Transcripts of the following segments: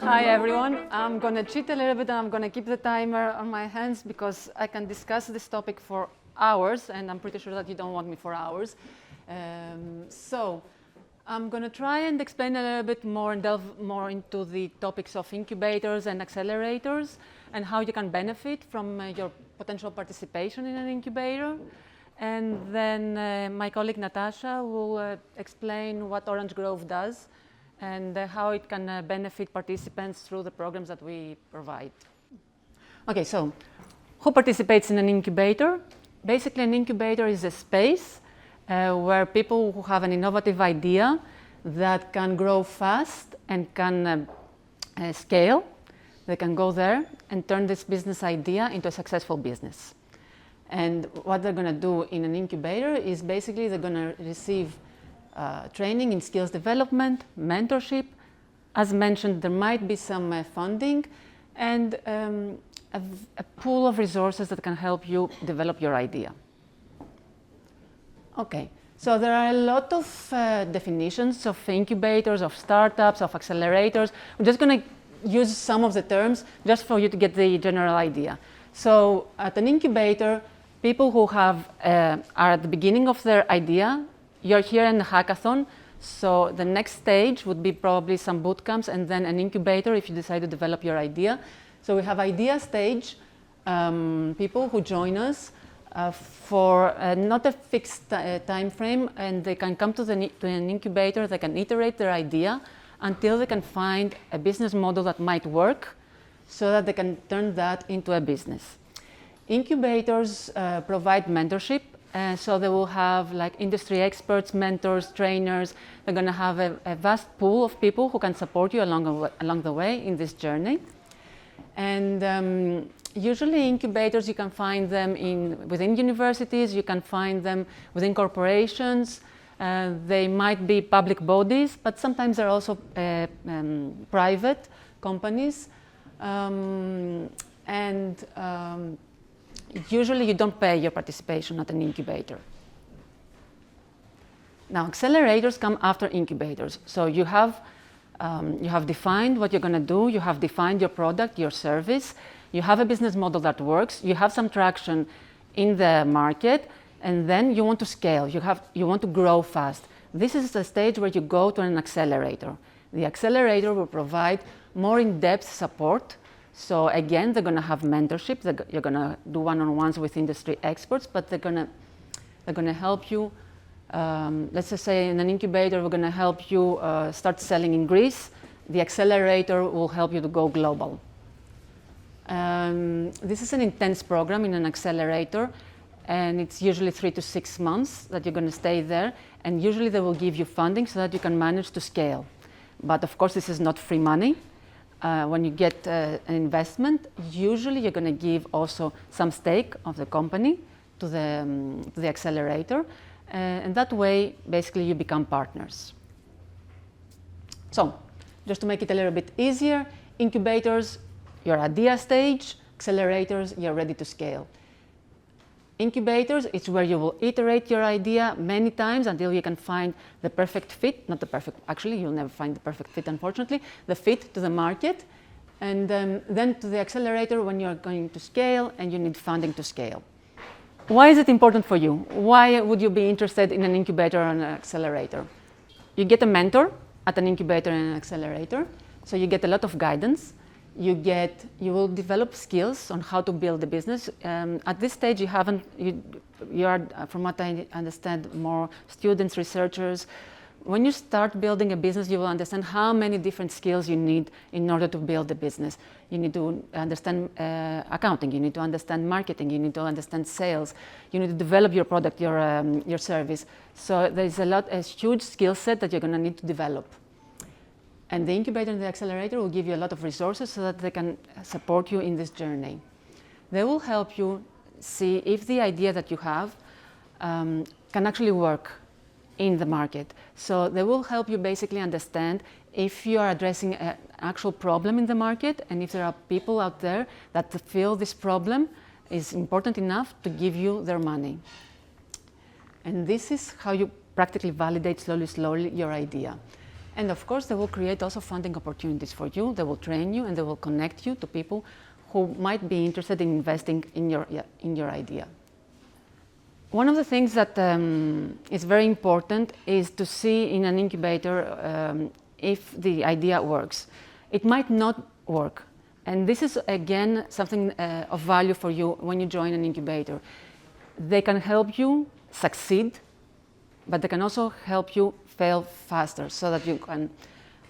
Hi everyone. I'm going to cheat a little bit and I'm going to keep the timer on my hands because I can discuss this topic for hours and I'm pretty sure that you don't want me for hours. So I'm going to try and explain a little bit more and delve more into the topics of incubators and accelerators and how you can benefit from your potential participation in an incubator. And then my colleague Natasha will explain what Orange Grove does and how it can benefit participants through the programs that we provide. Okay, so who participates in an incubator? Basically, an incubator is a space where people who have an innovative idea that can grow fast and can scale, they can go there and turn this business idea into a successful business. And what they're going to do in an incubator is basically they're going to receive training in skills development, mentorship. As mentioned, there might be some funding and a pool of resources that can help you develop your idea. Okay, so there are a lot of definitions of incubators, of startups, of accelerators. I'm just going to use some of the terms just for you to get the general idea. So at an incubator, people who are at the beginning of their idea, you're here in the hackathon, so the next stage would be probably some boot camps and then an incubator if you decide to develop your idea. So we have idea stage people who join us for not a fixed time frame, and they can come to an incubator, they can iterate their idea until they can find a business model that might work so that they can turn that into a business. Incubators provide mentorship. So they will have like industry experts, mentors, trainers. They're going to have a vast pool of people who can support you along the way in this journey. And usually incubators, you can find them within universities, you can find them within corporations. They might be public bodies, but sometimes they're also private companies. Usually you don't pay your participation at an incubator. Now, accelerators come after incubators. So you have defined what you're going to do, you have defined your product, your service, you have a business model that works, you have some traction in the market, and then you want to scale, you want to grow fast. This is the stage where you go to an accelerator. The accelerator will provide more in-depth support. So again, they're going to have mentorship. You're going to do one-on-ones with industry experts, but they're going to help you. Let's just say in an incubator, we're going to help you start selling in Greece. The accelerator will help you to go global. This is an intense program in an accelerator, and it's usually 3 to 6 months that you're going to stay there. And usually they will give you funding so that you can manage to scale. But of course, this is not free money. When you get an investment, usually you're going to give also some stake of the company to the accelerator. And that way, basically, you become partners. So, just to make it a little bit easier, incubators, you're idea stage, accelerators, you're ready to scale. Incubators, it's where you will iterate your idea many times until you can find the perfect fit, not the perfect, actually you'll never find the perfect fit unfortunately, the fit to the market. And then to the accelerator when you're going to scale and you need funding to scale. Why is it important for you? Why would you be interested in an incubator or an accelerator? You get a mentor at an incubator and an accelerator, so you get a lot of guidance. You will develop skills on how to build a business. At this stage, you are, from what I understand, more students, researchers. When you start building a business, you will understand how many different skills you need in order to build a business. You need to understand accounting, you need to understand marketing, you need to understand sales, you need to develop your product, your service. So there's a huge skill set that you're going to need to develop. And the incubator and the accelerator will give you a lot of resources so that they can support you in this journey. They will help you see if the idea that you have can actually work in the market. So they will help you basically understand if you are addressing an actual problem in the market and if there are people out there that feel this problem is important enough to give you their money. And this is how you practically validate slowly your idea. And of course, they will create also funding opportunities for you. They will train you and they will connect you to people who might be interested in investing in your idea. One of the things that is very important is to see in an incubator if the idea works. It might not work. And this is, again, something of value for you when you join an incubator. They can help you succeed, but they can also help you fail faster so that you can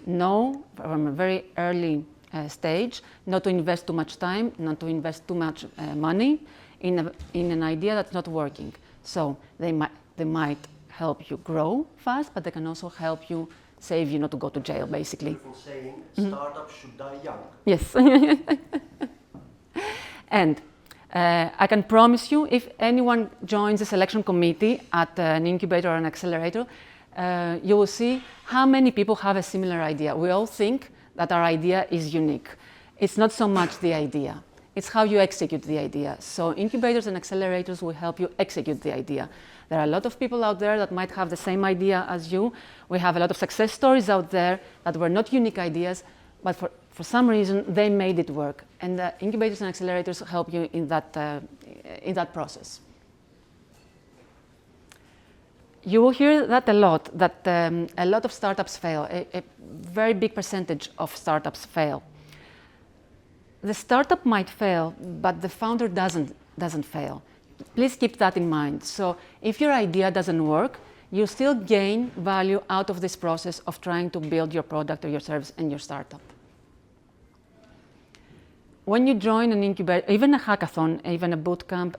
know from a very early stage not to invest too much time, not to invest too much money in an idea that's not working. So they might help you grow fast, but they can also help you save you not to go to jail, basically. Beautiful saying, startups should die young. Yes. And I can promise you, if anyone joins the selection committee at an incubator or an accelerator, you will see how many people have a similar idea. We all think that our idea is unique. It's not so much the idea. It's how you execute the idea. So incubators and accelerators will help you execute the idea. There are a lot of people out there that might have the same idea as you. We have a lot of success stories out there that were not unique ideas, but for some reason they made it work. And incubators and accelerators help you in that process. You will hear that a lot of startups fail. A very big percentage of startups fail. The startup might fail, but the founder doesn't fail. Please keep that in mind. So if your idea doesn't work, you still gain value out of this process of trying to build your product or your service and your startup. When you join an incubator, even a hackathon, even a bootcamp,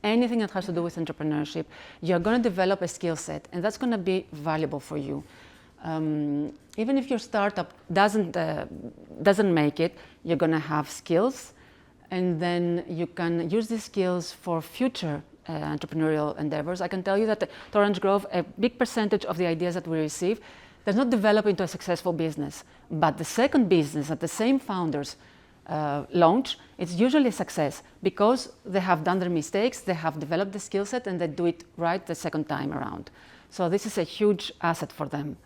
anything that has to do with entrepreneurship, you're going to develop a skill set, and that's going to be valuable for you. Even if your startup doesn't make it, you're going to have skills, and then you can use these skills for future entrepreneurial endeavors. I can tell you that at Orange Grove, a big percentage of the ideas that we receive does not develop into a successful business, but the second business that the same founders launch, it's usually a success because they have done their mistakes, they have developed the skill set, and they do it right the second time around. So this is a huge asset for them.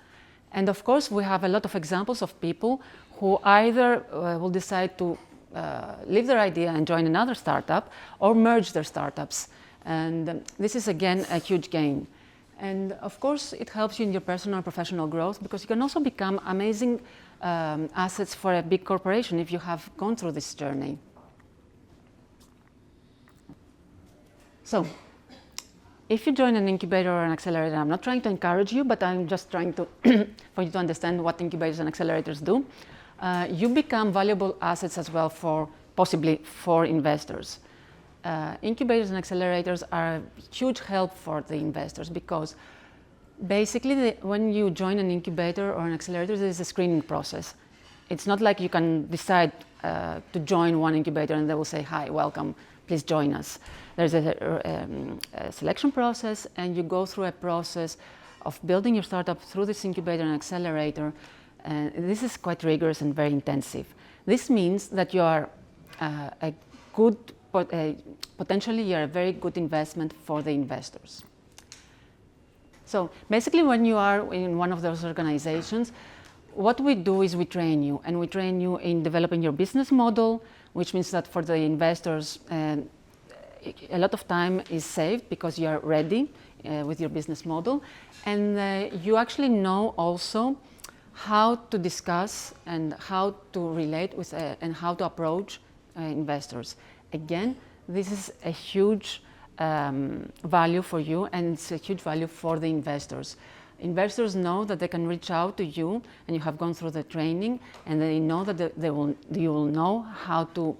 And of course, we have a lot of examples of people who either will decide to leave their idea and join another startup or merge their startups. And this is, again, a huge gain. And of course, it helps you in your personal and professional growth because you can also become amazing assets for a big corporation if you have gone through this journey. So, if you join an incubator or an accelerator, I'm not trying to encourage you, but I'm just trying to for you to understand what incubators and accelerators do. You become valuable assets as well possibly for investors. Incubators and accelerators are a huge help for the investors because basically when you join an incubator or an accelerator, there is a screening process. It's not like you can decide to join one incubator and they will say, hi, welcome, please join us. There's a selection process, and you go through a process of building your startup through this incubator and accelerator. And this is quite rigorous and very intensive. This means that you are potentially you're a very good investment for the investors. So basically when you are in one of those organizations, what we do is we train you, and we train you in developing your business model, which means that for the investors, a lot of time is saved because you are ready with your business model, and you actually know also how to discuss and how to relate with and how to approach investors. Again, this is a huge value for you, and it's a huge value for the investors. Investors know that they can reach out to you, and you have gone through the training, and they know that you will know how to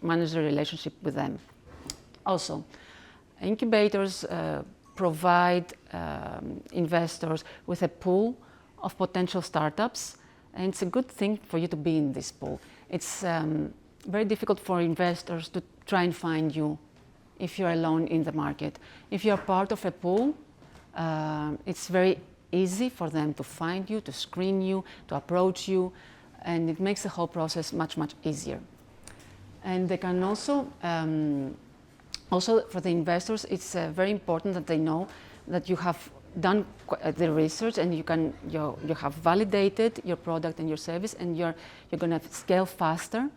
manage the relationship with them. Also, incubators provide investors with a pool of potential startups, and it's a good thing for you to be in this pool. It's very difficult for investors to try and find you if you're alone in the market. If you're part of a pool, it's very easy for them to find you, to screen you, to approach you, and it makes the whole process much, much easier. And they can also for the investors, it's very important that they know that you have done the research and you have validated your product and your service, and you're going to scale faster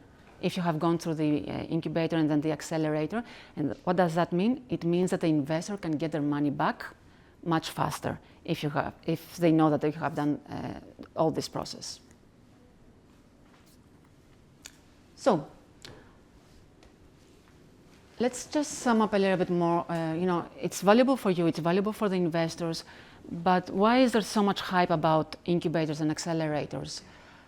if you have gone through the incubator and then the accelerator. And what does that mean? It means that the investor can get their money back much faster if they know that they have done all this process. So let's just sum up a little bit more. It's valuable for you, it's valuable for the investors, but why is there so much hype about incubators and accelerators?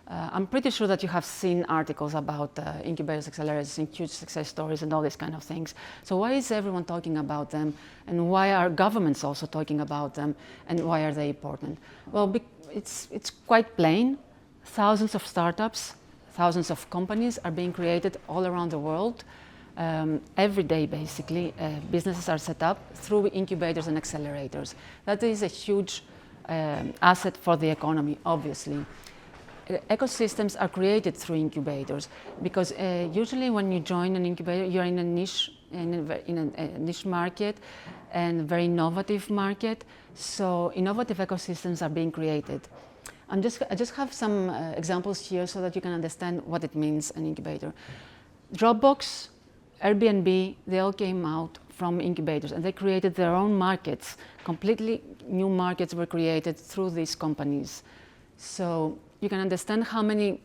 I'm pretty sure that you have seen articles about incubators, accelerators, and huge success stories and all these kind of things. So why is everyone talking about them, and why are governments also talking about them, and why are they important? Well, it's quite plain. Thousands of startups, thousands of companies are being created all around the world. Every day, basically, businesses are set up through incubators and accelerators. That is a huge asset for the economy, obviously. Ecosystems are created through incubators because usually when you join an incubator, you're in a niche, in a niche market and a very innovative market. So innovative ecosystems are being created. I just have some examples here so that you can understand what it means, an incubator. Dropbox, Airbnb, they all came out from incubators, and they created their own markets. Completely new markets were created through these companies. So you can understand how many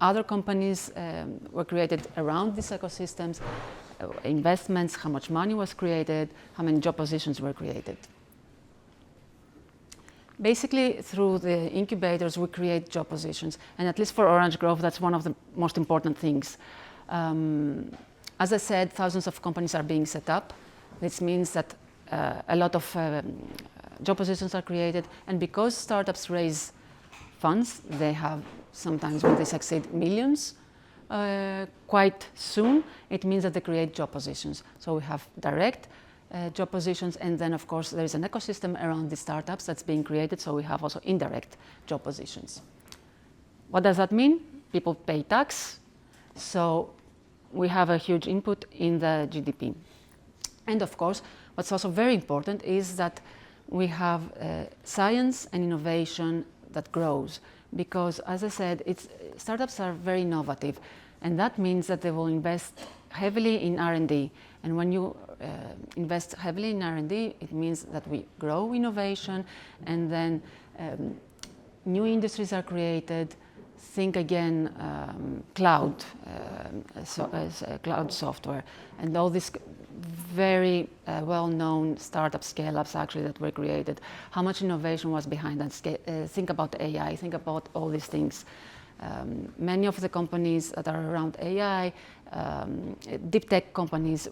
other companies were created around these ecosystems, investments, how much money was created, how many job positions were created. Basically, through the incubators, we create job positions, and at least for Orange Grove, that's one of the most important things. As I said, thousands of companies are being set up. This means that a lot of job positions are created, and because startups raise funds, they have sometimes, when they succeed, millions quite soon. It means that they create job positions. So we have direct job positions, and then of course there is an ecosystem around the startups that's being created, so we have also indirect job positions. What does that mean? People pay tax, so we have a huge input in the GDP. And of course, what's also very important is that we have science and innovation that grows, because as I said, startups are very innovative, and that means that they will invest heavily in R&D. And when you invest heavily in R&D, it means that we grow innovation, and then new industries are created. Think again, cloud, cloud software, and all these very well-known startup scale-ups actually that were created. How much innovation was behind that? Think about AI, think about all these things. Many of the companies that are around AI, deep tech companies,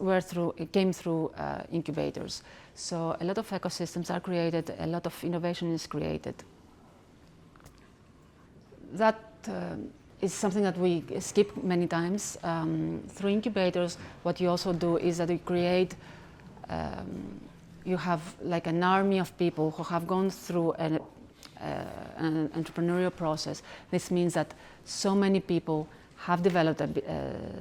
came through incubators. So a lot of ecosystems are created, a lot of innovation is created. That is something that we skip many times. Through incubators, what you also do is that you create, you have like an army of people who have gone through an entrepreneurial process. This means that so many people have developed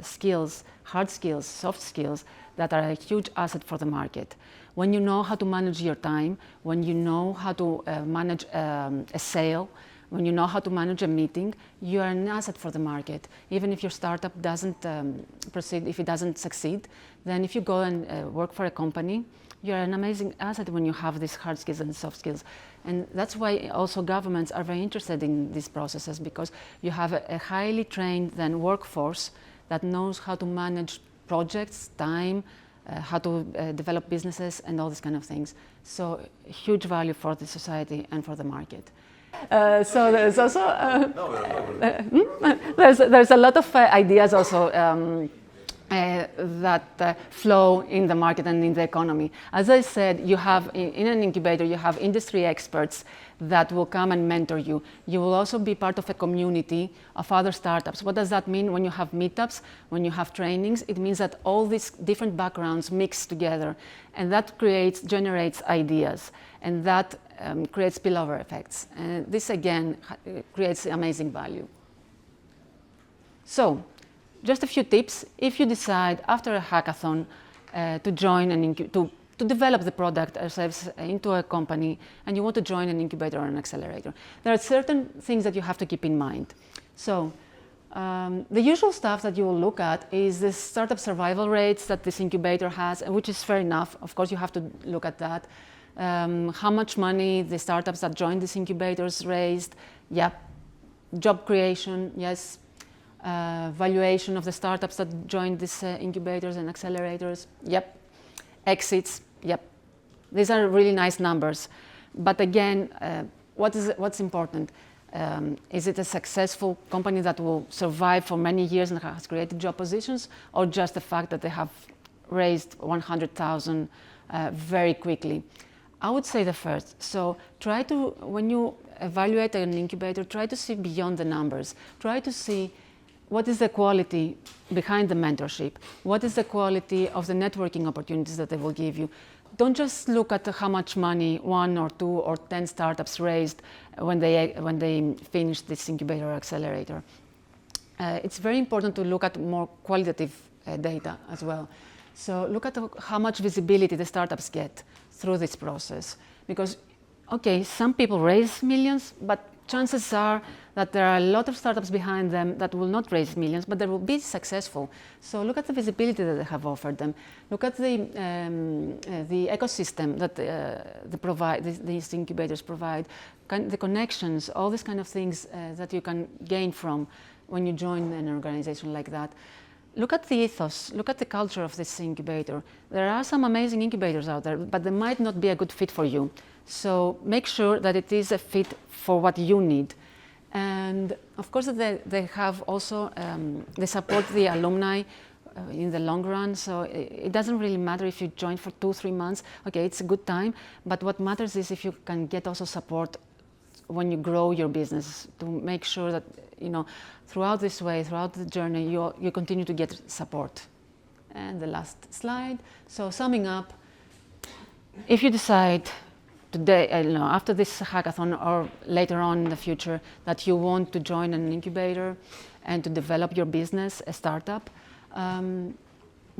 skills, hard skills, soft skills, that are a huge asset for the market. When you know how to manage your time, when you know how to manage a sale, when you know how to manage a meeting, you are an asset for the market. Even if your startup doesn't proceed, if it doesn't succeed, then if you go and work for a company, you're an amazing asset when you have these hard skills and soft skills. And that's why also governments are very interested in these processes, because you have a highly trained then workforce that knows how to manage projects, time, how to develop businesses and all these kind of things. So huge value for the society and for the market. So there's also there's a lot of ideas also that flow in the market and in the economy. As I said, you have in an incubator, you have industry experts that will come and mentor you. You will also be part of a community of other startups. What does that mean? When you have meetups, when you have trainings, it means that all these different backgrounds mix together, and that generates ideas, and that creates spillover effects. And this again creates amazing value. So, just a few tips. If you decide after a hackathon to join to to develop the product ourselves into a company, and you want to join an incubator or an accelerator. There are certain things that you have to keep in mind. So the usual stuff that you will look at is the startup survival rates that this incubator has, which is fair enough. Of course, you have to look at that. How much money the startups that joined these incubators raised. Yep. Job creation, yes. Valuation of the startups that joined these incubators and accelerators. Yep. Exits. Yep. These are really nice numbers. But again, what's important? Is it a successful company that will survive for many years and has created job positions, or just the fact that they have raised 100,000 very quickly? I would say the first. So try to, when you evaluate an incubator, try to see beyond the numbers. Try to see what is the quality behind the mentorship. What is the quality of the networking opportunities that they will give you? Don't just look at how much money 1 or 2 or 10 startups raised when they finished this incubator or accelerator. It's very important to look at more qualitative data as well. So look at how much visibility the startups get through this process. Because, okay, some people raise millions, but chances are that there are a lot of startups behind them that will not raise millions, but they will be successful. So look at the visibility that they have offered them. Look at the ecosystem that these incubators provide, the connections, all these kind of things that you can gain from when you join an organization like that. Look at the ethos, look at the culture of this incubator. There are some amazing incubators out there, but they might not be a good fit for you. So make sure that it is a fit for what you need. And of course, they have also, they support the alumni in the long run. So it doesn't really matter if you join for 2-3 months. Okay, it's a good time. But what matters is if you can get also support when you grow your business, to make sure that, throughout this way, throughout the journey, you continue to get support. And the last slide. So summing up, if you decide today, after this hackathon or later on in the future, that you want to join an incubator and to develop your business, a startup,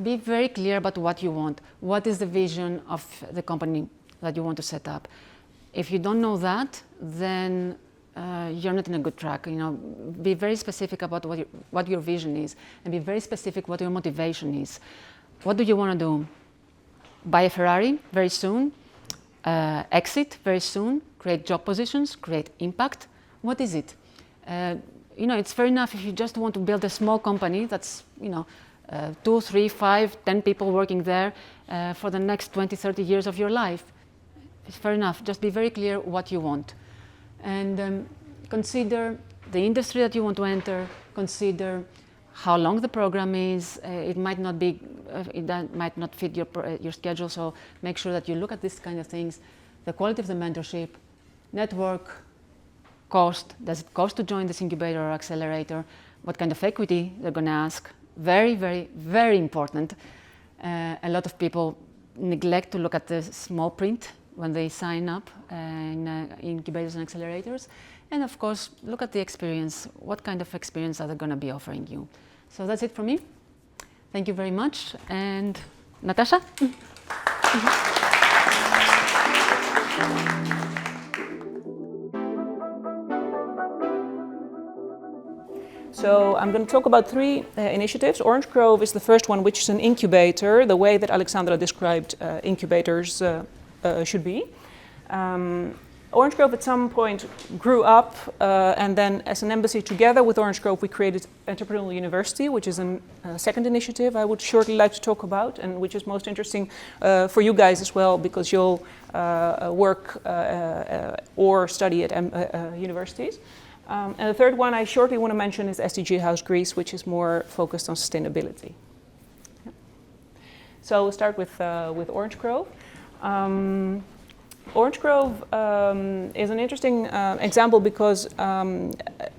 be very clear about what you want. What is the vision of the company that you want to set up? If you don't know that, then you're not in a good track. Be very specific about what your vision is, and be very specific what your motivation is. What do you want to do? Buy a Ferrari very soon? Exit very soon? Create job positions? Create impact? What is it? It's fair enough if you just want to build a small company that's 2, 3, 5, 10 people working there for the next 20, 30 years of your life. It's fair enough. Just be very clear what you want. And consider the industry that you want to enter. Consider how long the program is. It might not fit your schedule. So make sure that you look at these kind of things. The quality of the mentorship, network, cost. Does it cost to join this incubator or accelerator? What kind of equity they're going to ask? Very, very, very important. A lot of people neglect to look at the small print when they sign up in incubators and accelerators. And of course, look at the experience. What kind of experience are they going to be offering you? So that's it for me. Thank you very much. And Natasha? So I'm going to talk about 3 initiatives. Orange Grove is the first one, which is an incubator, the way that Alexandra described incubators should be. Orange Grove at some point grew up, and then as an embassy together with Orange Grove we created Entrepreneurial University, which is a second initiative I would shortly like to talk about, and which is most interesting for you guys as well, because you'll work or study at universities. And the third one I shortly want to mention is SDG House Greece, which is more focused on sustainability. Yeah. So we'll start with Orange Grove. Orange Grove is an interesting example because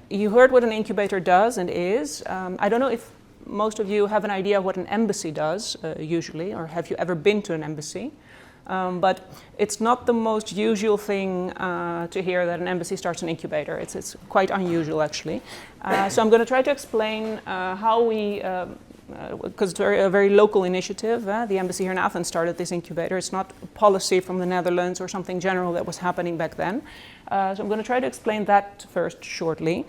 you heard what an incubator does and is. I don't know if most of you have an idea what an embassy does usually, or have you ever been to an embassy? But it's not the most usual thing to hear that an embassy starts an incubator. It's quite unusual actually. So I'm going to try to explain how we because it's a very local initiative. The embassy here in Athens started this incubator. It's not a policy from the Netherlands or something general that was happening back then. So I'm going to try to explain that first shortly.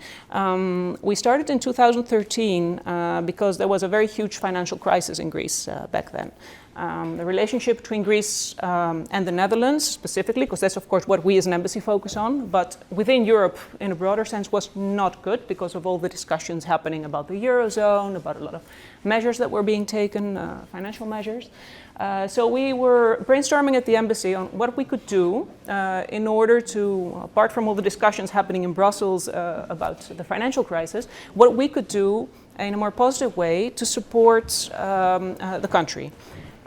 We started in 2013 because there was a very huge financial crisis in Greece back then. The relationship between Greece and the Netherlands specifically, because that's of course what we as an embassy focus on, but within Europe in a broader sense was not good because of all the discussions happening about the Eurozone, about a lot of measures that were being taken, financial measures. So we were brainstorming at the embassy on what we could do in order to, apart from all the discussions happening in Brussels about the financial crisis, what we could do in a more positive way to support the country.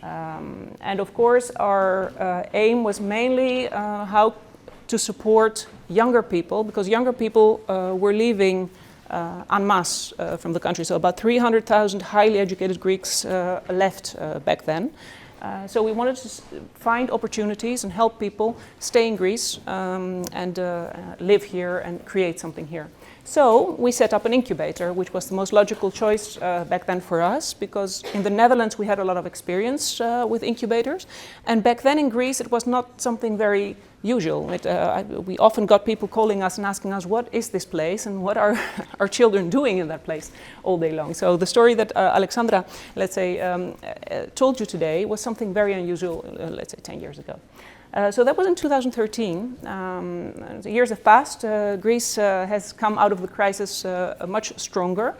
And of course, our aim was mainly how to support younger people, because younger people were leaving en masse from the country. So about 300,000 highly educated Greeks left back then. So we wanted to find opportunities and help people stay in Greece and live here and create something here. So we set up an incubator, which was the most logical choice back then for us, because in the Netherlands we had a lot of experience with incubators, and back then in Greece it was not something very usual. We often got people calling us and asking us, what is this place and what are our children doing in that place all day long? So the story that Alexandra, let's say, told you today was something very unusual, let's say 10 years ago. So that was in 2013. The years have passed. Greece has come out of the crisis much stronger.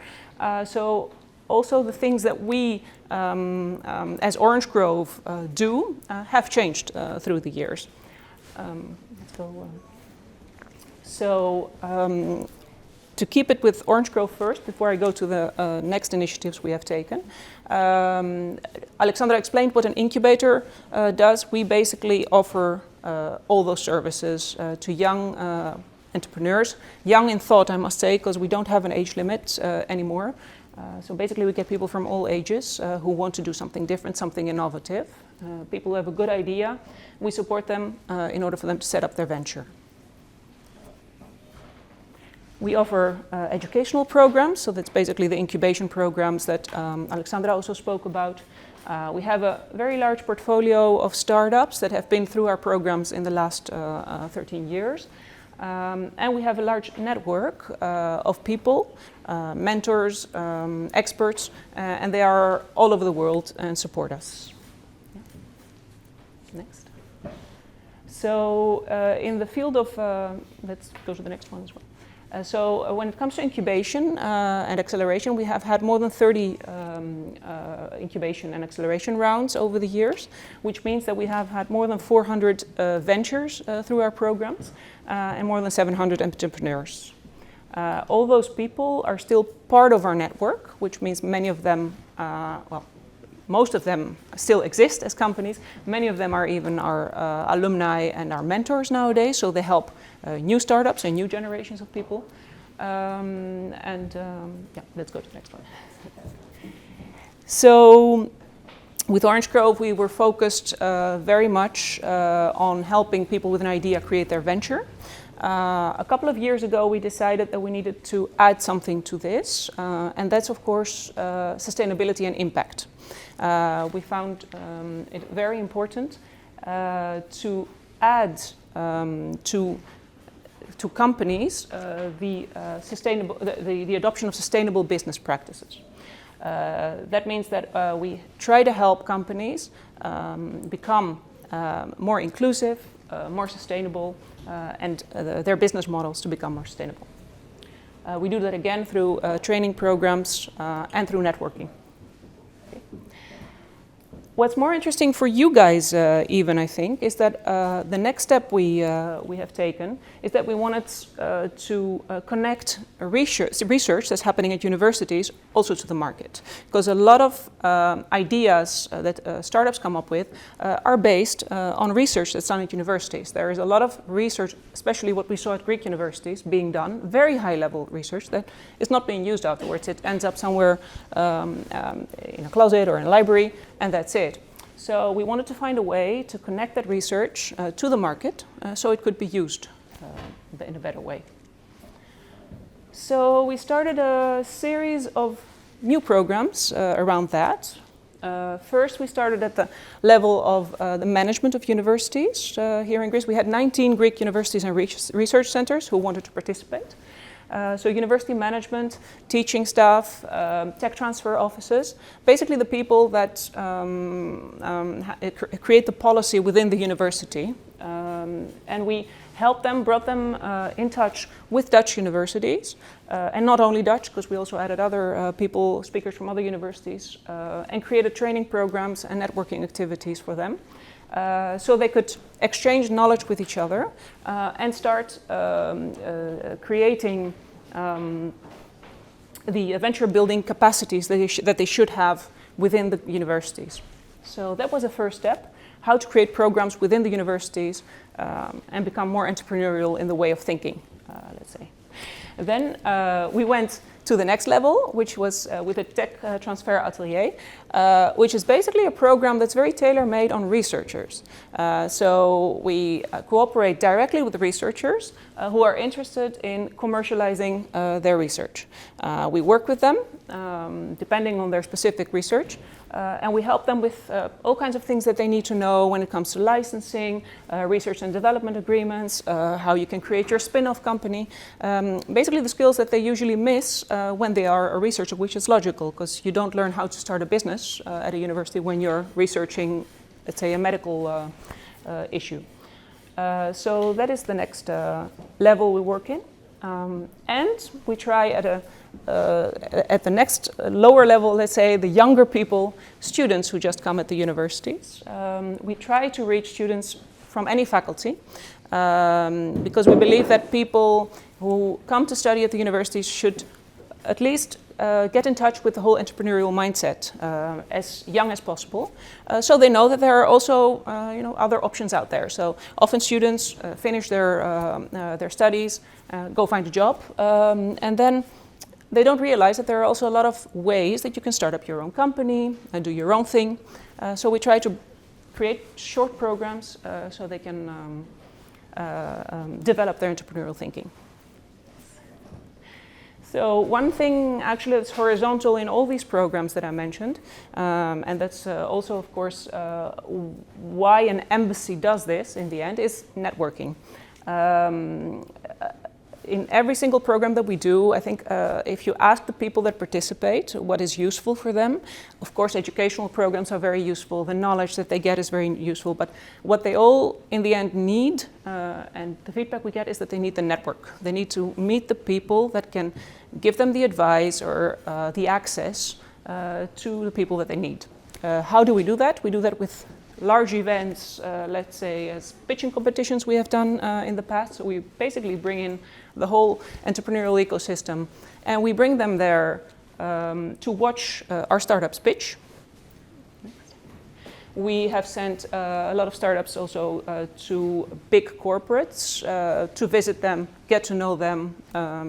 So also the things that we, as Orange Grove, do have changed through the years. To keep it with Orange Grove first, before I go to the next initiatives we have taken, Alexandra explained what an incubator does. We basically offer all those services to young entrepreneurs. Young in thought, I must say, because we don't have an age limit anymore. So basically we get people from all ages who want to do something different, something innovative. People who have a good idea, we support them in order for them to set up their venture. We offer educational programs, so that's basically the incubation programs that Alexandra also spoke about. We have a very large portfolio of startups that have been through our programs in the last 13 years. And we have a large network of people, mentors, experts, and they are all over the world and support us. Yeah. Next. So in the field of, let's go to the next one as well. So when it comes to incubation and acceleration, we have had more than 30 incubation and acceleration rounds over the years, which means that we have had more than 400 ventures through our programs and more than 700 entrepreneurs. All those people are still part of our network, which means many of them, most of them still exist as companies. Many of them are even our alumni and our mentors nowadays, so they help new startups and new generations of people. Yeah, let's go to the next one. So with Orange Grove, we were focused very much on helping people with an idea create their venture. A couple of years ago, we decided that we needed to add something to this, and that's of course sustainability and impact. We found it very important to add to companies the adoption of sustainable business practices. That means that we try to help companies become more inclusive, more sustainable, and their business models to become more sustainable. We do that again through training programs and through networking. Okay. What's more interesting for you guys, even I think, is that the next step we have taken is that we wanted to connect research that's happening at universities also to the market, because a lot of ideas that startups come up with are based on research that's done at universities. There is a lot of research, especially what we saw at Greek universities, being done, very high-level research that is not being used afterwards. It ends up somewhere in a closet or in a library, and that's it. So we wanted to find a way to connect that research to the market so it could be used in a better way. So we started a series of new programs around that. First, we started at the level of the management of universities here in Greece. We had 19 Greek universities and research centers who wanted to participate. So university management, teaching staff, tech transfer offices, basically the people that create the policy within the university. And we helped them, brought them in touch with Dutch universities, and not only Dutch, because we also added other speakers from other universities, and created training programs and networking activities for them. So they could exchange knowledge with each other and start creating the venture building capacities that they should have within the universities. So that was a first step, how to create programs within the universities and become more entrepreneurial in the way of thinking, let's say. Then we went to the next level, which was with a tech transfer atelier, which is basically a program that's very tailor-made on researchers. So we cooperate directly with the researchers who are interested in commercializing their research. We work with them depending on their specific research, and we help them with all kinds of things that they need to know when it comes to licensing, research and development agreements, how you can create your spin-off company, basically the skills that they usually miss when they are a researcher, which is logical, because you don't learn how to start a business at a university when you're researching, let's say, a medical issue. So that is the next level we work in. And we try at the next lower level, let's say, the younger people, students who just come at the universities. We try to reach students from any faculty because we believe that people who come to study at the universities should at least get in touch with the whole entrepreneurial mindset as young as possible, so they know that there are also other options out there. So often students finish their studies, go find a job, and then they don't realize that there are also a lot of ways that you can start up your own company and do your own thing. So we try to create short programs so they can develop their entrepreneurial thinking. So one thing actually that's horizontal in all these programs that I mentioned, and that's also, of course, why an embassy does this in the end, is networking. In every single program that we do, I think if you ask the people that participate what is useful for them, of course educational programs are very useful, the knowledge that they get is very useful, but what they all in the end need, and the feedback we get, is that they need the network. They need to meet the people that can give them the advice or the access to the people that they need. How do we do that? We do that with large events, let's say as pitching competitions we have done in the past. So we basically bring in the whole entrepreneurial ecosystem and we bring them there to watch our startups pitch. We have sent a lot of startups also to big corporates to visit them, get to know them,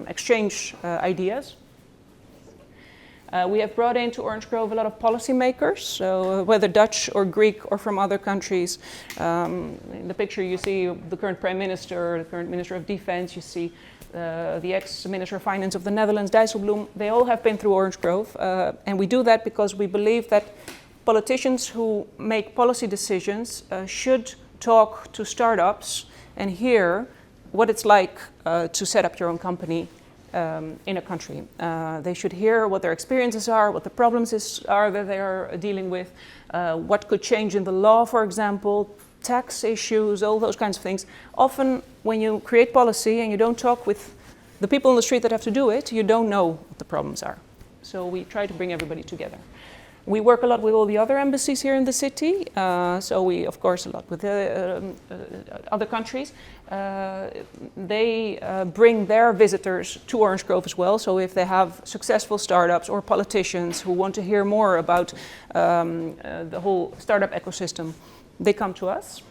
exchange ideas. We have brought into Orange Grove a lot of policymakers, so whether Dutch or Greek or from other countries. In the picture you see the current Prime Minister, the current Minister of Defense, you see the ex-Minister of Finance of the Netherlands, Dijsselbloem. They all have been through Orange Grove, and we do that because we believe that politicians who make policy decisions should talk to startups and hear what it's like to set up your own company in a country. They should hear what their experiences are, what the problems are that they are dealing with, what could change in the law, for example, tax issues, all those kinds of things. Often when you create policy and you don't talk with the people on the street that have to do it, you don't know what the problems are. So we try to bring everybody together. We work a lot with all the other embassies here in the city, so we, of course, a lot with other countries. They bring their visitors to Orange Grove as well, so if they have successful startups or politicians who want to hear more about the whole startup ecosystem, they come to us.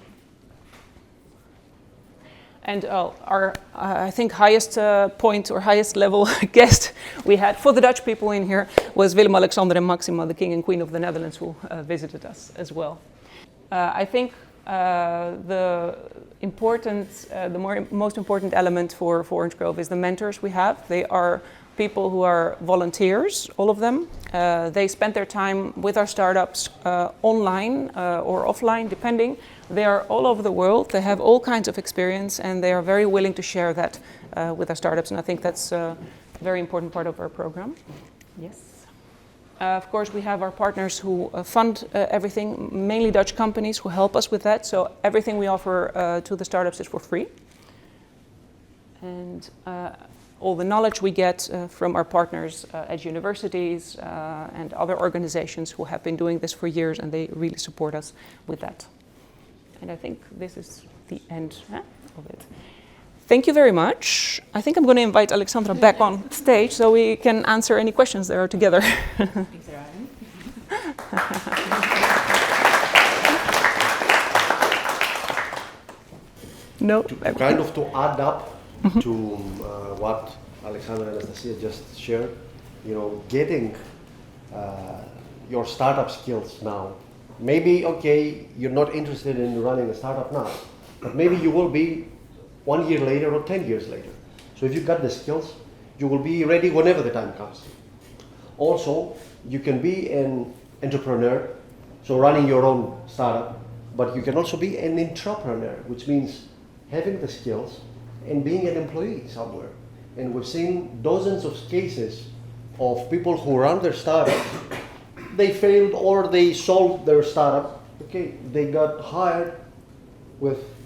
And our, I think, highest point or highest level guest we had for the Dutch people in here was Willem, Alexandra and Maxima, the King and Queen of the Netherlands, who visited us as well. I think the most important element for Orange Grove is the mentors we have. They are people who are volunteers, all of them. They spend their time with our startups online or offline, depending. They are all over the world. They have all kinds of experience, and they are very willing to share that with our startups. And I think that's a very important part of our program. Yes. Of course, we have our partners who fund everything, mainly Dutch companies who help us with that. So everything we offer to the startups is for free. And all the knowledge we get from our partners at universities and other organizations who have been doing this for years, and they really support us with that. And I think this is the end of it. Thank you very much. I think I'm going to invite Alexandra back on stage so we can answer any questions there together. Thanks, Ryan. No. Kind of to add up to what Alexandra and Natasha just shared, you know, getting your startup skills now. Maybe, okay, you're not interested in running a startup now, but maybe you will be 1 year later or 10 years later. So if you've got the skills, you will be ready whenever the time comes. Also, you can be an entrepreneur, so running your own startup, but you can also be an intrapreneur, which means having the skills and being an employee somewhere. And we've seen dozens of cases of people who run their startup, they failed or they sold their startup, okay, they got hired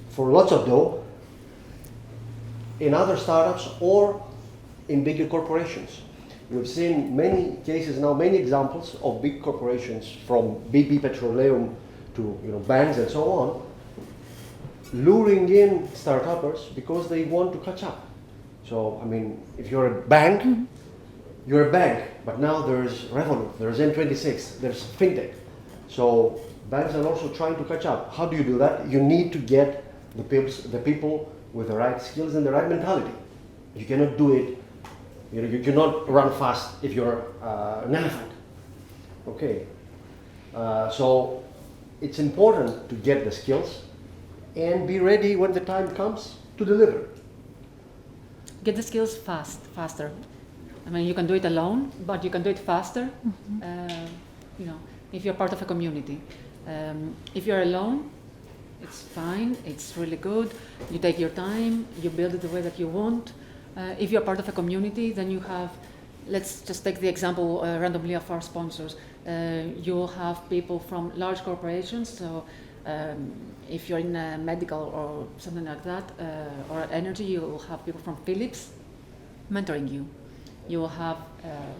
for lots of dough in other startups or in bigger corporations. We've seen many cases now, many examples of big corporations from BP Petroleum to banks and so on, luring in startuppers because they want to catch up. So, I mean, if you're a bank, you're a bank, but now there's Revolut, there's N26, there's FinTech. So banks are also trying to catch up. How do you do that? You need to get the people with the right skills and the right mentality. You cannot do it, you cannot run fast if you're an elephant. Okay, so it's important to get the skills and be ready when the time comes to deliver. Get the skills faster. I mean, you can do it alone, but you can do it faster. If you're part of a community. If you're alone, it's fine. It's really good. You take your time. You build it the way that you want. If you're part of a community, then you have. Let's just take the example randomly of our sponsors. You will have people from large corporations. So, if you're in medical or something like that, or energy, you will have people from Philips mentoring you. You will have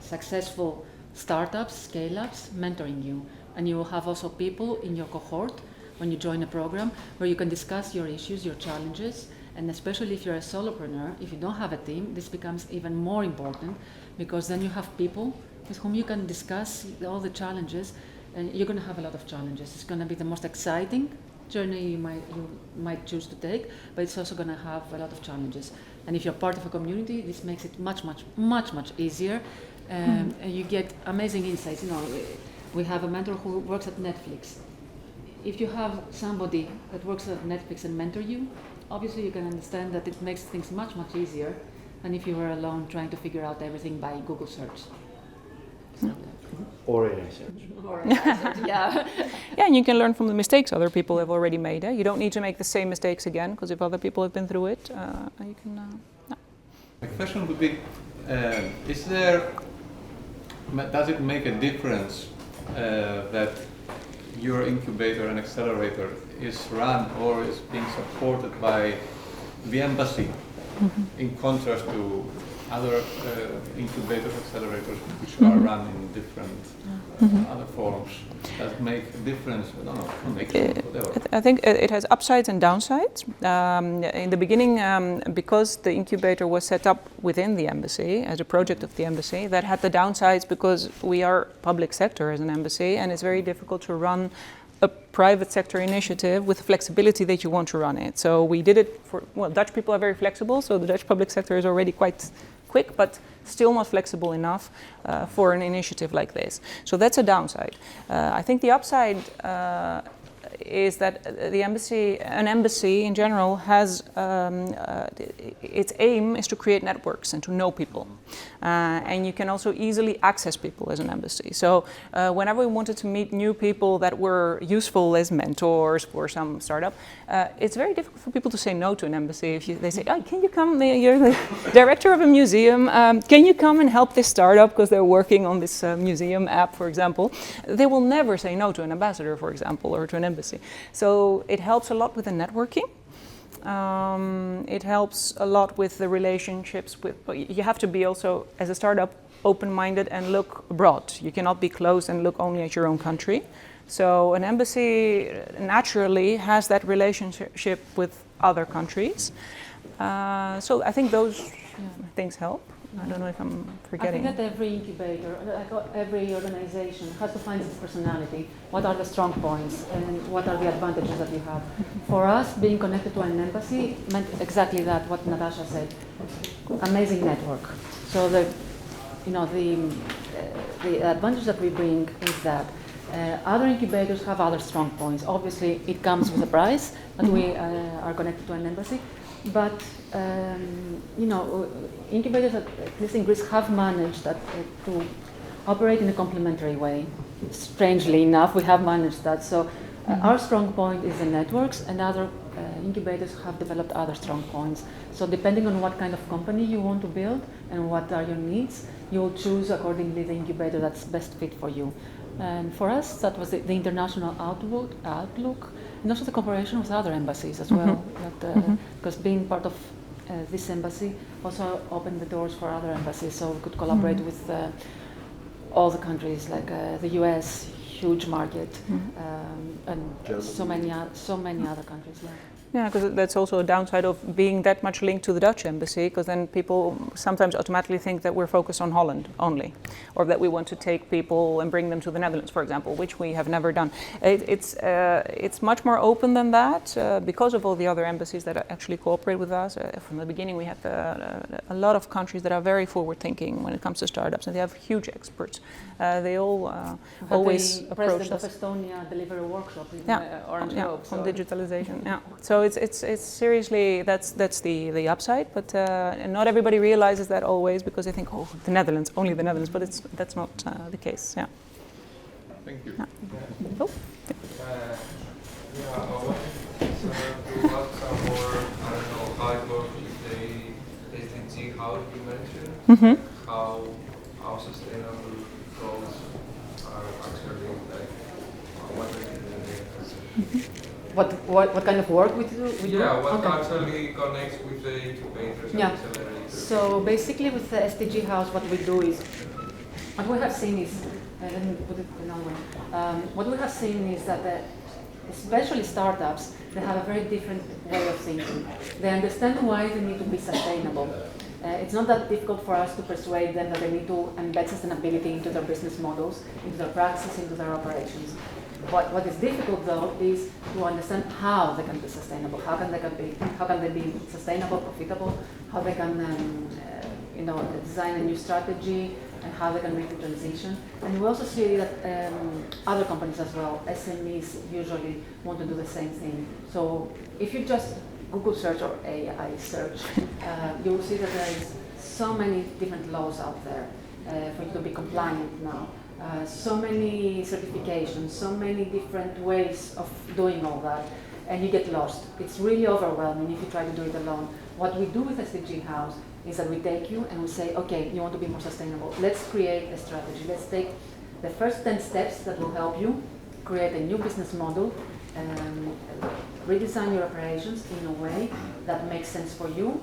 successful startups, scale-ups mentoring you. And you will have also people in your cohort when you join a program where you can discuss your issues, your challenges. And especially if you're a solopreneur, if you don't have a team, this becomes even more important because then you have people with whom you can discuss all the challenges, and you're going to have a lot of challenges. It's going to be the most exciting journey you might choose to take, but it's also going to have a lot of challenges. And if you're part of a community, this makes it much easier, and you get amazing insights. We have a mentor who works at Netflix. If you have somebody that works at Netflix and mentor you, obviously you can understand that it makes things much easier than if you were alone trying to figure out everything by Google search. So, Or AI search. Yeah. Yeah, and you can learn from the mistakes other people have already made. You don't need to make the same mistakes again, because if other people have been through it, you can. No. My question would be: does it make a difference that your incubator and accelerator is run or is being supported by the embassy, in contrast to other incubators, accelerators, which are run in different other forms? Does it make a difference? I don't know, whatever. I think it has upsides and downsides. In the beginning, because the incubator was set up within the embassy, as a project of the embassy, that had the downsides because we are public sector as an embassy, and it's very difficult to run a private sector initiative with the flexibility that you want to run it. So we did it Dutch people are very flexible, so the Dutch public sector is already quite quick, but still not flexible enough for an initiative like this. So that's a downside. I think the upside is that an embassy in general has its aim is to create networks and to know people, and you can also easily access people as an embassy. So whenever we wanted to meet new people that were useful as mentors for some startup, it's very difficult for people to say no to an embassy. If they say, "Oh, can you come? You're the director of a museum. Can you come and help this startup because they're working on this museum app, for example?" They will never say no to an ambassador, for example, or to an embassy. So it helps a lot with the networking. It helps a lot with the relationships. You have to be also, as a startup, open-minded and look abroad. You cannot be closed and look only at your own country. So an embassy naturally has that relationship with other countries. So I think those things help. I don't know if I'm forgetting. I think that every incubator, every organization has to find its personality. What are the strong points and what are the advantages that you have? For us, being connected to an embassy meant exactly that, what Natasha said. Amazing network. So the advantage that we bring is that other incubators have other strong points. Obviously, it comes with a price that we are connected to an embassy. But incubators, at least in Greece, have managed to operate in a complementary way. Strangely enough, we have managed that. So our strong point is the networks, and other incubators have developed other strong points. So depending on what kind of company you want to build and what are your needs, you will choose accordingly the incubator that's best fit for you. And for us, that was the international outlook, and also the cooperation with other embassies as well. Because being part of this embassy also opened the doors for other embassies, so we could collaborate with all the countries, like the US, huge market, and so many other countries. Yeah. Yeah, because that's also a downside of being that much linked to the Dutch embassy, because then people sometimes automatically think that we're focused on Holland only, or that we want to take people and bring them to the Netherlands, for example, which we have never done. It's much more open than that because of all the other embassies that actually cooperate with us. From the beginning, we had a lot of countries that are very forward-thinking when it comes to startups, and they have huge experts. They all always approach us. The President of Estonia deliver a workshop in Orange Grove on digitalization. Yeah, so it's seriously that's the upside, but not everybody realizes that always, because they think, oh, the Netherlands, only the Netherlands, but that's not the case. Yeah. Thank you. Yeah. Oh. I wanted to ask some more, how it works with the SDG house you mentioned, how sustainable goals are actually what we can do. What kind of work we do? What actually connects with the incubators and accelerators? So basically with the SDG house, what we do is, what we have seen is, let me put it another way. What we have seen is that especially startups, they have a very different way of thinking. They understand why they need to be sustainable. It's not that difficult for us to persuade them that they need to embed sustainability into their business models, into their practices, into their operations. What is difficult though is to understand how they can be sustainable. How can they be sustainable, profitable? How they can design a new strategy, and how they can make the transition. And we also see that other companies as well, SMEs usually want to do the same thing. So if you just Google search or AI search, you will see that there is so many different laws out there for you to be compliant now. So many certifications, so many different ways of doing all that, and you get lost. It's really overwhelming if you try to do it alone. What we do with SDG House is that we take you and we say, okay, you want to be more sustainable. Let's create a strategy. Let's take the first 10 steps that will help you create a new business model, redesign your operations in a way that makes sense for you.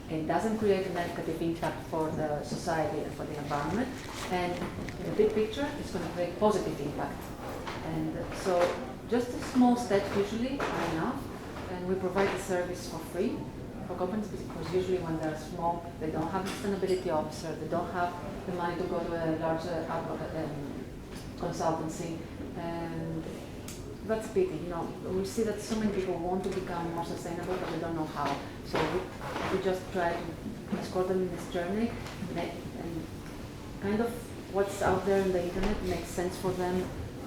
It doesn't create a negative impact for the society and for the environment. And the big picture is going to create positive impact. And so just a small step usually are enough. And we provide the service for free for companies, because usually when they're small, they don't have a sustainability officer, they don't have the money to go to a larger consultancy. And that's a pity, we see that so many people want to become more sustainable, but they don't know how. So we just try to escort them in this journey, and kind of what's out there in the internet makes sense for them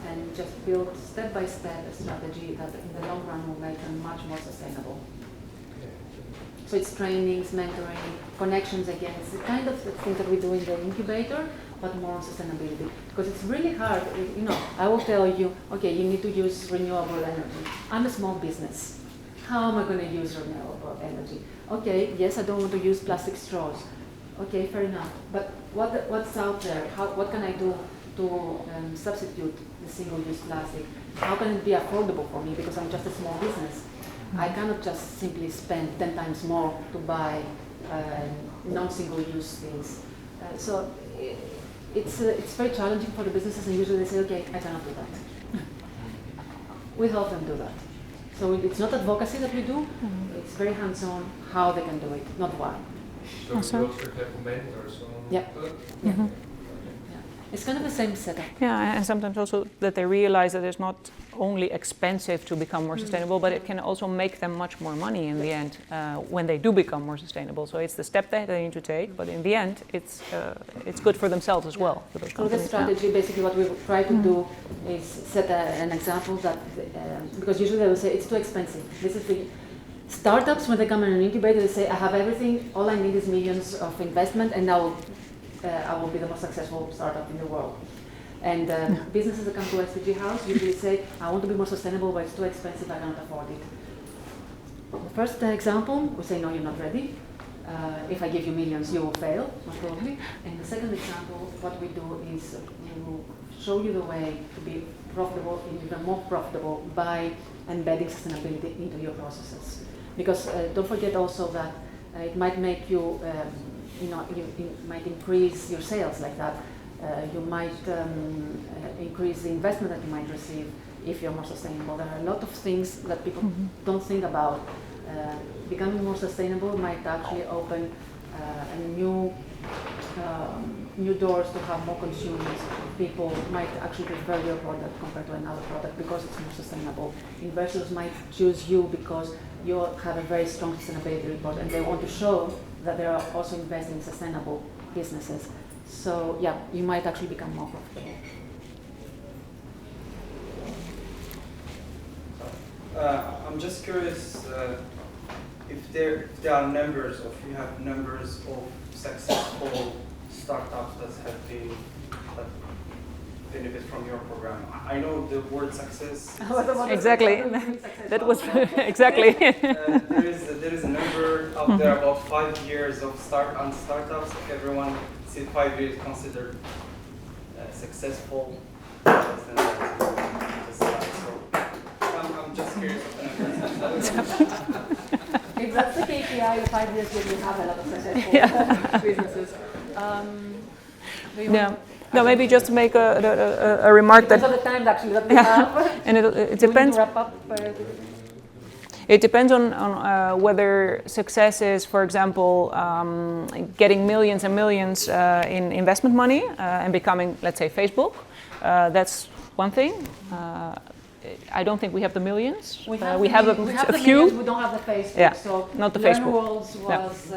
and just build step-by-step a strategy that in the long run will make them much more sustainable. So it's trainings, mentoring, connections again. It's the kind of thing that we do in the incubator, but more on sustainability. Because it's really hard, I will tell you, okay, you need to use renewable energy. I'm a small business. How am I going to use renewable energy? Okay, yes, I don't want to use plastic straws. Okay, fair enough. But what's out there? What can I do to substitute the single-use plastic? How can it be affordable for me? Because I'm just a small business. I cannot just simply spend 10 times more to buy non-single-use things. So it's very challenging for the businesses, and usually they say, okay, I cannot do that. We help them do that. So it's not advocacy that we do, it's very hands-on how they can do it, not why. So you also have mentors on Yeah. that? Yeah. It's kind of the same setup. Yeah, and sometimes also that they realize that it's not only expensive to become more sustainable, but it can also make them much more money in the end when they do become more sustainable. So it's the step that they need to take, but in the end, it's good for themselves as well. For those So the companies. strategy, basically what we try to do is set an example that, because usually they will say it's too expensive. This is the startups, when they come in an incubator, they say, I have everything, all I need is millions of investment, and I will be the most successful startup in the world. And businesses that come to SDG House usually say, I want to be more sustainable, but it's too expensive, I cannot afford it. The first example, we say, no, you're not ready. If I give you millions, you will fail, most probably. And the second example, what we do is we will show you the way to be profitable, even more profitable, by embedding sustainability into your processes. Because don't forget also that it might make you, you might increase your sales like that. You might increase the investment that you might receive if you're more sustainable. There are a lot of things that people don't think about. Becoming more sustainable might actually open new doors to have more consumers. People might actually prefer your product compared to another product because it's more sustainable. Investors might choose you because you have a very strong sustainability report and they want to show that they are also investing in sustainable businesses. So yeah, you might actually become more profitable. I'm just curious if there are numbers, or if you have numbers of successful startups that benefit from your program. I know the word success. Exactly. That was exactly. There is a number out there about 5 years of startups. If everyone said 5 years considered successful, then I'm just curious of the numbers. If that's the KPI, in 5 years we will have a lot of successful businesses. No, maybe just to make a remark because that. of the time actually that we have. And it depends. We need to wrap up. It depends on whether success is, for example, getting millions and millions in investment money and becoming, let's say, Facebook. That's one thing. I don't think we have the millions. We have a the few. millions, we don't have the Facebook. Yeah, so not the Learn Facebook. Worlds was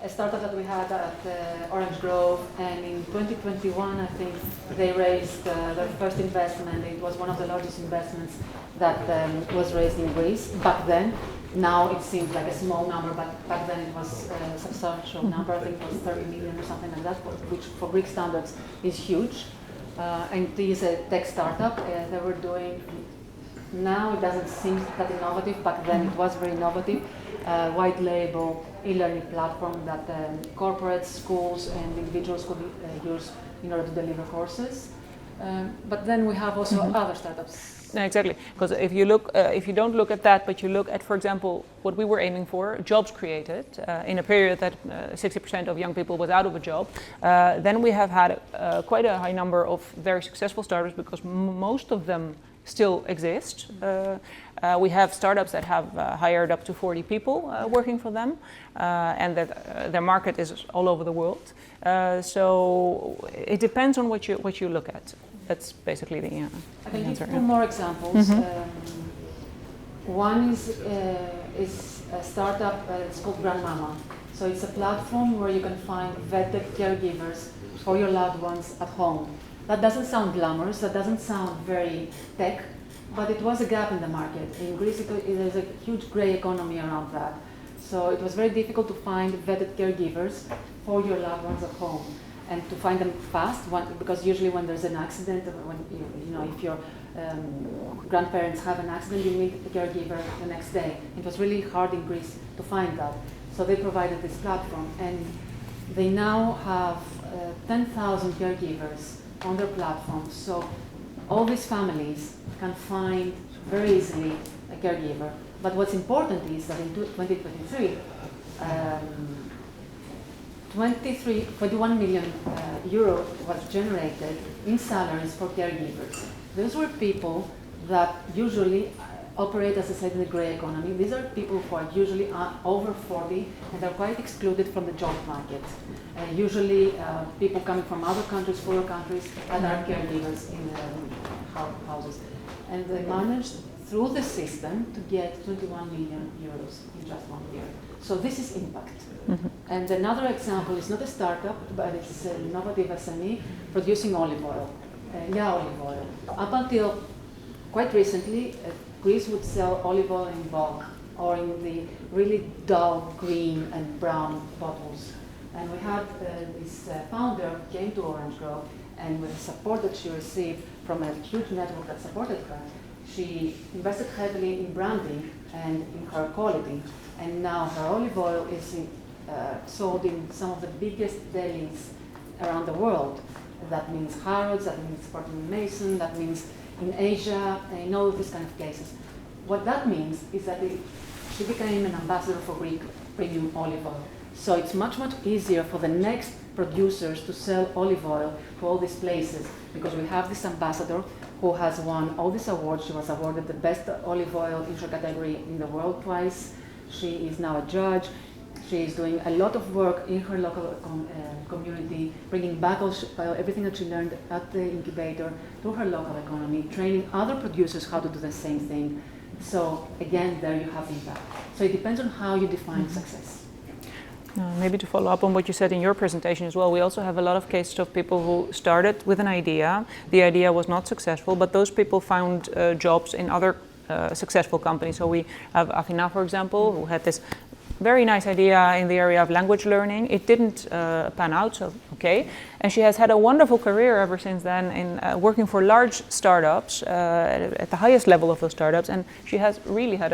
a startup that we had at Orange Grove, and in 2021, I think they raised their first investment. It was one of the largest investments that was raised in Greece back then. Now it seems like a small number, but back then it was a substantial number. I think it was 30 million or something like that, which for Greek standards is huge. And it is a tech startup. They were doing, now it doesn't seem that innovative, back then it was very innovative. White label e-learning platform that corporates, schools, and individuals could use in order to deliver courses. But then we have also other startups. No, exactly. Because if you look, if you don't look at that, but you look at, for example, what we were aiming for, jobs created in a period that 60% of young people was out of a job, then we have had quite a high number of very successful startups because most of them still exist. We have startups that have hired up to 40 people working for them, and that their market is all over the world. So it depends on what you look at. That's basically the answer. I can give two more examples. One is a startup. It's called Grandmama. So it's a platform where you can find vetted caregivers for your loved ones at home. That doesn't sound glamorous, that doesn't sound very tech, but it was a gap in the market. In Greece, there's a huge gray economy around that. So it was very difficult to find vetted caregivers for your loved ones at home, and to find them fast, because usually when there's an accident, or when if your grandparents have an accident, you need a caregiver the next day. It was really hard in Greece to find that. So they provided this platform, and they now have 10,000 caregivers on their platform. So all these families can find very easily a caregiver. But what's important is that in 2023, 41 million euro was generated in salaries for caregivers. Those were people that usually operate, as I said, in the grey economy. These are people who are usually over 40 and are quite excluded from the job market. Usually people coming from other countries, poorer countries, that are caregivers in houses. And they managed, through the system, to get 21 million euros in just 1 year. So this is impact. Mm-hmm. And another example is not a startup, but it's an innovative SME producing olive oil. Olive oil. Up until quite recently, Greece would sell olive oil in bulk or in the really dull green and brown bottles. And we had this founder who came to Orange Grove, and with the support that she received from a huge network that supported her, she invested heavily in branding and in her quality. And now her olive oil is sold in some of the biggest delis around the world. That means Harrods, that means Portland Mason, that means in Asia, in all these kind of places. What that means is that she became an ambassador for Greek premium olive oil. So it's much, much easier for the next producers to sell olive oil to all these places, because we have this ambassador who has won all these awards. She was awarded the best olive oil in her category in the world twice. She is now a judge. She is doing a lot of work in her local community, bringing back everything that she learned at the incubator to her local economy, training other producers how to do the same thing. So again, there you have impact. So it depends on how you define success. Maybe to follow up on what you said in your presentation as well, we also have a lot of cases of people who started with an idea. The idea was not successful, but those people found jobs in other successful companies. So we have Athena, for example, who had this very nice idea in the area of language learning. It didn't pan out, so okay. And she has had a wonderful career ever since then in working for large startups at the highest level of those startups. And she has really had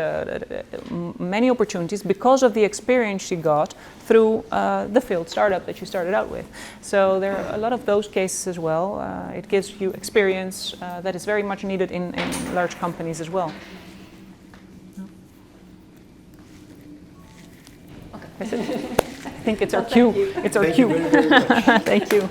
many opportunities because of the experience she got through the failed startup that she started out with. So there are a lot of those cases as well. It gives you experience that is very much needed in large companies as well. I think it's our cue. It's our cue. Thank you very much. Thank you.